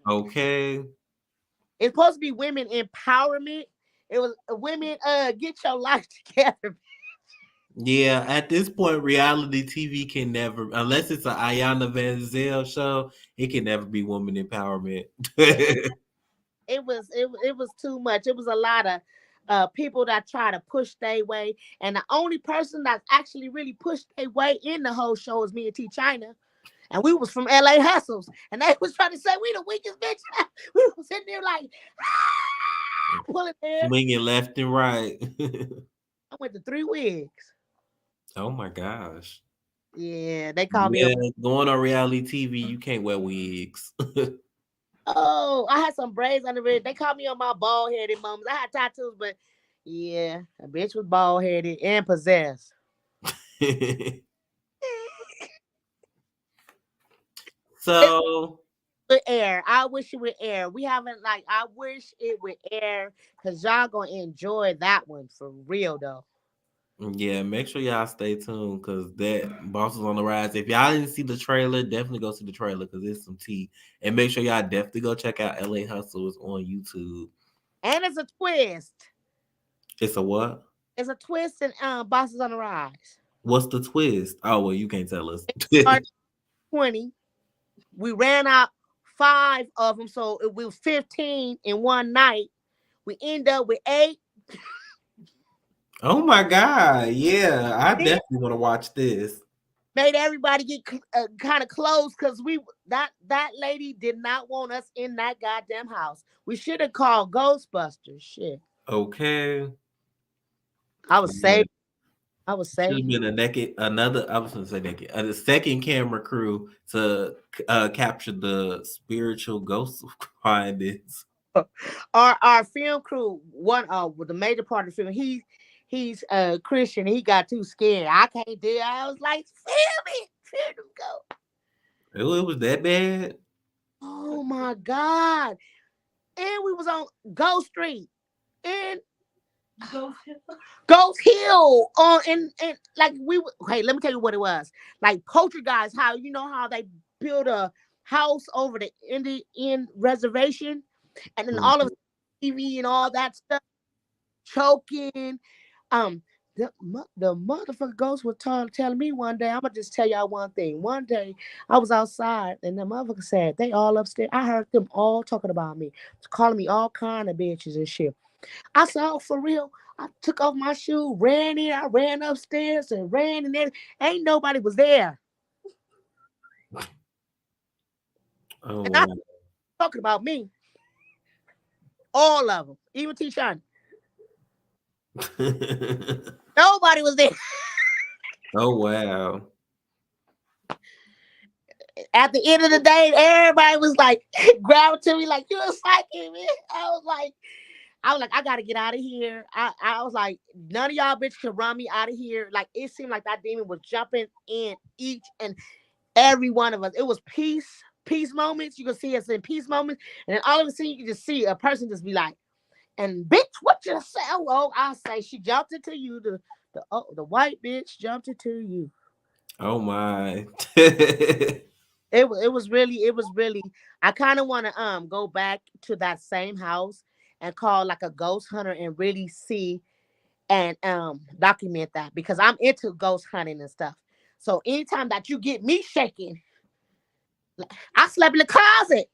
Okay. It's supposed to be women empowerment. It was women. Get your life together. Yeah, at this point, reality TV can never, unless it's an Ayana Van Zel show, it can never be woman empowerment. It was too much. It was a lot of people that try to push their way, and the only person that actually really pushed their way in the whole show is me and T China. And we was from LA Hustles, and they was trying to say we the weakest bitch. We was sitting there like pulling hair. Swinging left and right. I went to 3 wigs. Oh my gosh. Yeah, they called me. Yeah, going on reality TV, you can't wear wigs. Oh, I had some braids under it. They called me on my bald headed moments. I had tattoos, but yeah, a bitch was bald headed and possessed. So, Would air. I wish it would air. We haven't like. I wish it would air because y'all gonna enjoy that one for real though. yeah, make sure y'all stay tuned because that Boss is on the rise. If y'all didn't see the trailer, definitely go see the trailer because it's some tea. And make sure y'all definitely go check out LA Hustles on YouTube. And it's a twist. It's a what? It's a twist and bosses on the rise. What's the twist? Oh, well, you can't tell us. It started 20. We ran out 5 of them, so it was 15 in one night. We end up with 8. Oh my God. Yeah, I Then definitely want to watch this. made everybody get kind of close because that lady did not want us in that goddamn house. We should have called Ghostbusters. Shit, Okay. I was Yeah. saved. I was Should have saved. been a naked, another, I was going to say naked, a second camera crew to capture the spiritual ghost findings. Our film crew, one with the major part of the film, he's Christian. He got too scared. I can't do it. I was like, film it, film him go. Oh, it was that bad? Oh my god! And we was on Ghost Street and Ghost Hill on and like okay, let me tell you what it was. Like Poltergeist, how you know how they build a house over the Indian reservation and then all of Mhm. TV and all that stuff choking. Um the motherfucker ghost was telling me one day, I'm gonna just tell y'all one thing. One day I was outside and the motherfucker said they all upstairs. I heard them all talking about me, calling me all kind of bitches and shit. I said, oh, for real. I took off my shoe, ran in, I ran upstairs and ran in there. Ain't nobody was there. Oh, And I wow. talking about me. All of them. Even T-Shine. Nobody was there. Oh, wow. At the end of the day, everybody was like grabbing to me like, you a psychic, man. I was like, I gotta get out of here. I was like, none of y'all bitches can run me out of here. Like it seemed like that demon was jumping in each and every one of us. It was peace moments. You can see us in peace moments, and then all of a sudden you can just see a person just be like, "And bitch, what you say?" Oh, I'll say she jumped into you. The white bitch jumped into you. Oh, my. It was really. I kind of want to go back to that same house and call like a ghost hunter and really see and document that because I'm into ghost hunting and stuff. So anytime that you get me shaking, I slept in the closet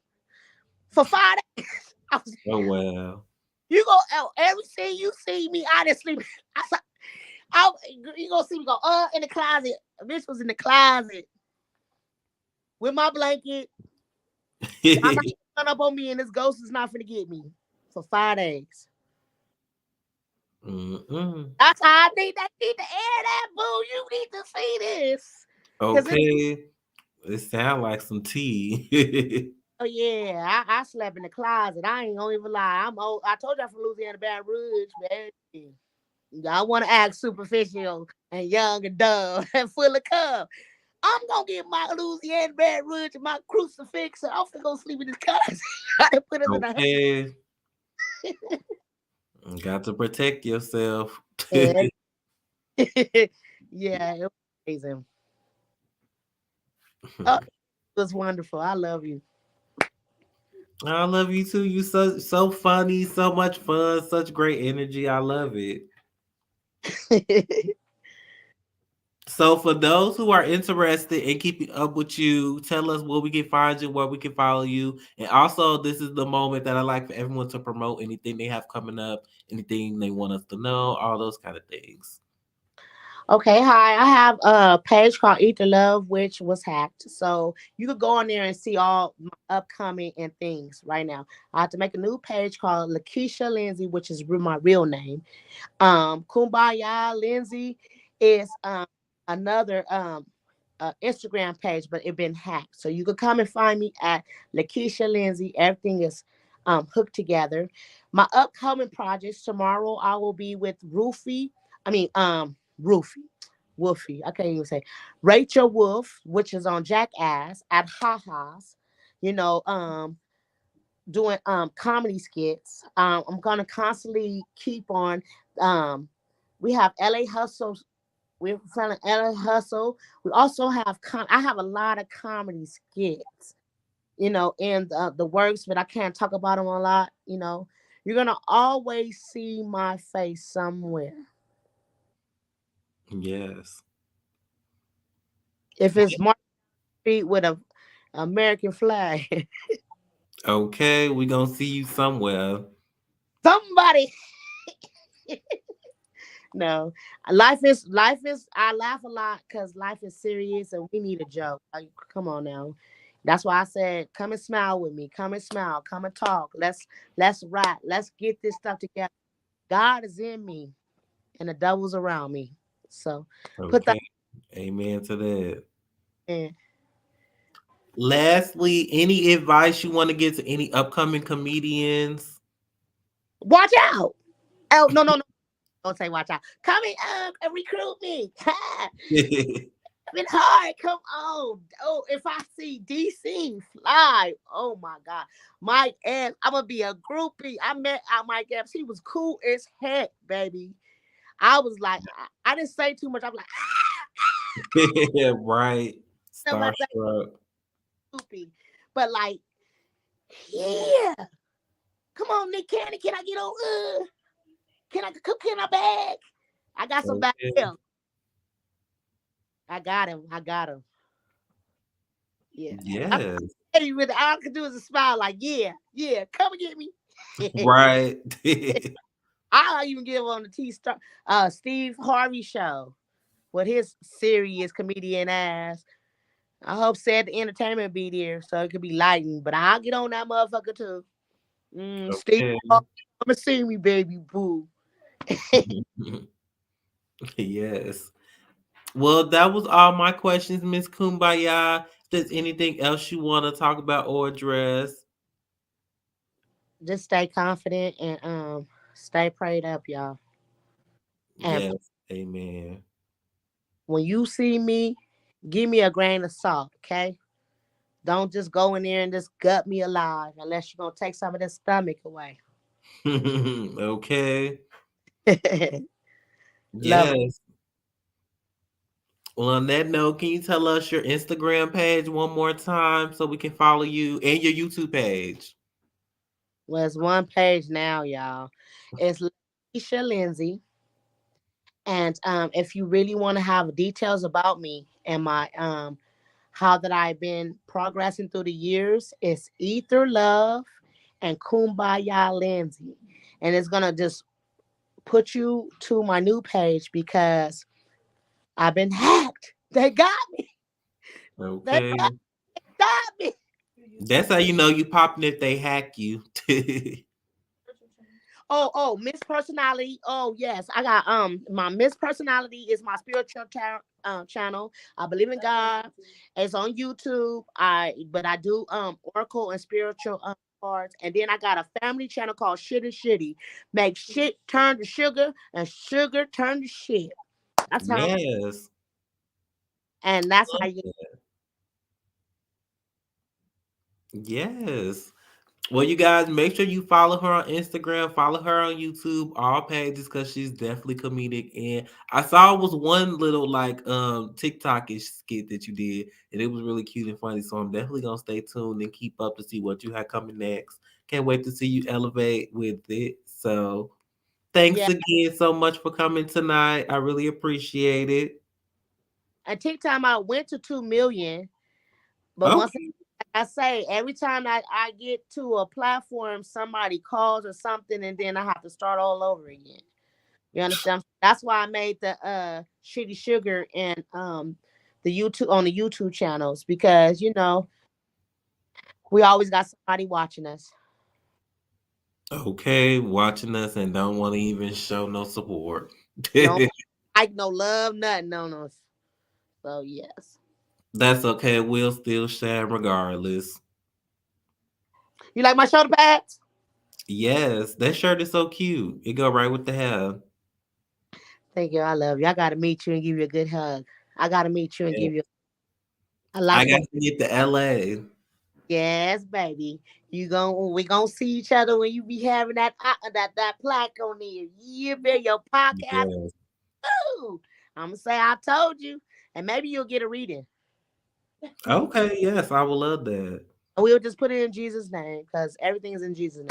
for 5 days. I was, Oh, wow. you go every scene you see me, I didn't sleep. I, saw- I you gonna see me go in the closet. Bitch was in the closet with my blanket. I'm not gonna run up on me, and this ghost is not gonna get me for 5 days. Mm-mm. That's how I need that. Need to air that, boo. You need to see this because it. Okay. It sound like some tea. Oh yeah, I slept in the closet. I ain't gonna even lie. I'm old. I told y'all from Louisiana, Baton Rouge, man. Y'all want to act superficial and young and dumb and full of cum. I'm gonna get my Louisiana Baton Rouge and my crucifix. And I'm finna go sleep in this car. I put us in the Okay. Got to protect yourself. house. Yeah, it was amazing. Oh, it was wonderful. I love you. I love you too. You so funny, so much fun, such great energy. I love it. So for those who are interested in keeping up with you, tell us where we can find you, where we can follow you. And also this is the moment that I like for everyone to promote anything they have coming up, anything they want us to know, all those kind of things. Okay, hi. I have a page called Eat the Love, which was hacked. So you could go on there and see all my upcoming and things right now. I have to make a new page called Lakeisha Lindsay, which is my real name. Kumbaya Lindsay is another Instagram page, but it been hacked. So you could come and find me at Lakeisha Lindsay. Everything is hooked together. My upcoming projects tomorrow, I will be with Roofy. I mean, Roofy. Wolfie, I can't even say Rachel Wolf, which is on Jackass at Ha Ha's, you know, doing comedy skits. I'm gonna constantly keep on. Um, we have LA Hustle. We're selling LA Hustle. We also have I have a lot of comedy skits, in the works, but I can't talk about them a lot. You're gonna always see my face somewhere. Yes. If it's Mark Street with a American flag, Okay, we gonna see you somewhere. somebody. No, life is. I laugh a lot because life is serious and we need a joke. Like, come on now. That's why I said, come and smile with me. Come and smile. Come and talk. Let's rap. Let's get this stuff together. God is in me, and the devil's around me. So put that Okay. Amen to that. in. Lastly, any advice you want to give to any upcoming comedians? Watch out. Oh, no, no, no. Don't say watch out. Come and recruit me. Been hard. Come on. Oh, if I see DC fly, oh my God. Mike Epps, I'm gonna be a groupie. I met out Mike Epps. He was cool as heck, baby. I was like, I didn't say too much. I'm like, Right. somebody say Starstruck. groupie. But like, yeah. Come on, Nick Cannon. Can I get on? Can I bag? I got some back Okay. here. I got him. I got him. Yeah. I Yes. with all I can do is a smile, like, yeah, yeah, come and get me. Right. I'll even give on the Steve Harvey show with his serious comedian ass. I hope said the entertainment be there so it could be lightened, but I'll get on that motherfucker too. Steve Okay. Harvey, come and see me, baby boo. Yes. Well, that was all my questions, Miss Kumbaya. If there's anything else you want to talk about or address? Just stay confident and stay prayed up, y'all. And Yes. Amen. when you see me, give me a grain of salt, okay? Don't just go in there and just gut me alive unless you're gonna take some of this stomach away. Okay. Love it. Yes. Well, on that note, can you tell us your Instagram page one more time so we can follow you and your YouTube page? Well, it's one page now, y'all. It's Leisha Lindsay. And if you really want to have details about me and my how that I've been progressing through the years, it's Ether Love and Kumbaya Lindsay. And it's gonna just put you to my new page because I've been hacked. They got me. They Okay. got me. That's how you know you popping if they hack you. Oh, Miss Personality. Oh yes, I got my Miss Personality is my spiritual channel. I believe in God. It's on YouTube. I do oracle and spiritual cards, and then I got a family channel called Shit and Shitty. Make shit turn to sugar and sugar turn to shit. That's how. Yes. And that's how you. Yes. Well, you guys, make sure you follow her on Instagram, follow her on YouTube, all pages, because she's definitely comedic. And I saw it was one little like TikTokish skit that you did, and it was really cute and funny. So I'm definitely gonna stay tuned and keep up to see what you have coming next. Can't wait to see you elevate with it. So thanks Yeah. again so much for coming tonight. I really appreciate it. And TikTok I went to 2 million. But once Okay. I say, every time I get to a platform, somebody calls or something, and then I have to start all over again. You understand? That's why I made the Shitty Sugar and the YouTube on the YouTube channels, because we always got somebody watching us. Okay, watching us and don't want to even show no support. Don't like no love, nothing on us. So yes. That's okay. We'll still share regardless. You like my shoulder pads? Yes, that shirt is so cute. It go right with the hair. Thank you. I love you. I gotta meet you and give you a good hug. I gotta meet you and Yeah. give you a I lot got more. to get to LA. Yes, baby. We gonna see each other when you be having that plaque on there. You be your podcast. Yes. Ooh, I'm gonna say I told you, and maybe you'll get a reading. Okay, yes, I would love that. We'll just put it in Jesus' name, because everything is in Jesus'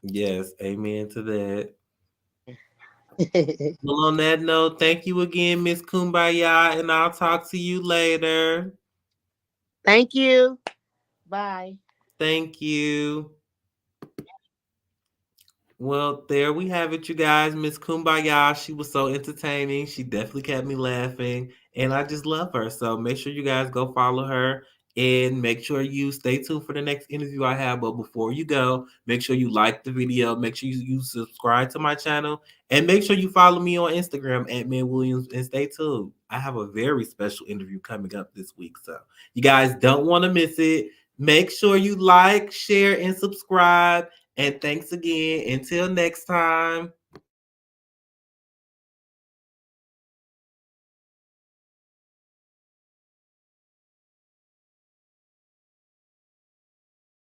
Yes, amen to that. name. Well, on that note, thank you again, Miss Kumbaya, and I'll talk to you later. Thank you. Bye. Thank you. Well, there we have it, you guys. Miss Kumbaya, she was so entertaining. She definitely kept me laughing, and I just love her. So make sure you guys go follow her and make sure you stay tuned for the next interview I have. But before you go, make sure you like the video, make sure you subscribe to my channel, and make sure you follow me on Instagram at Man Williams and stay tuned. I have a very special interview coming up this week. So you guys don't want to miss it. Make sure you like, share, and subscribe. And thanks again. Until next time.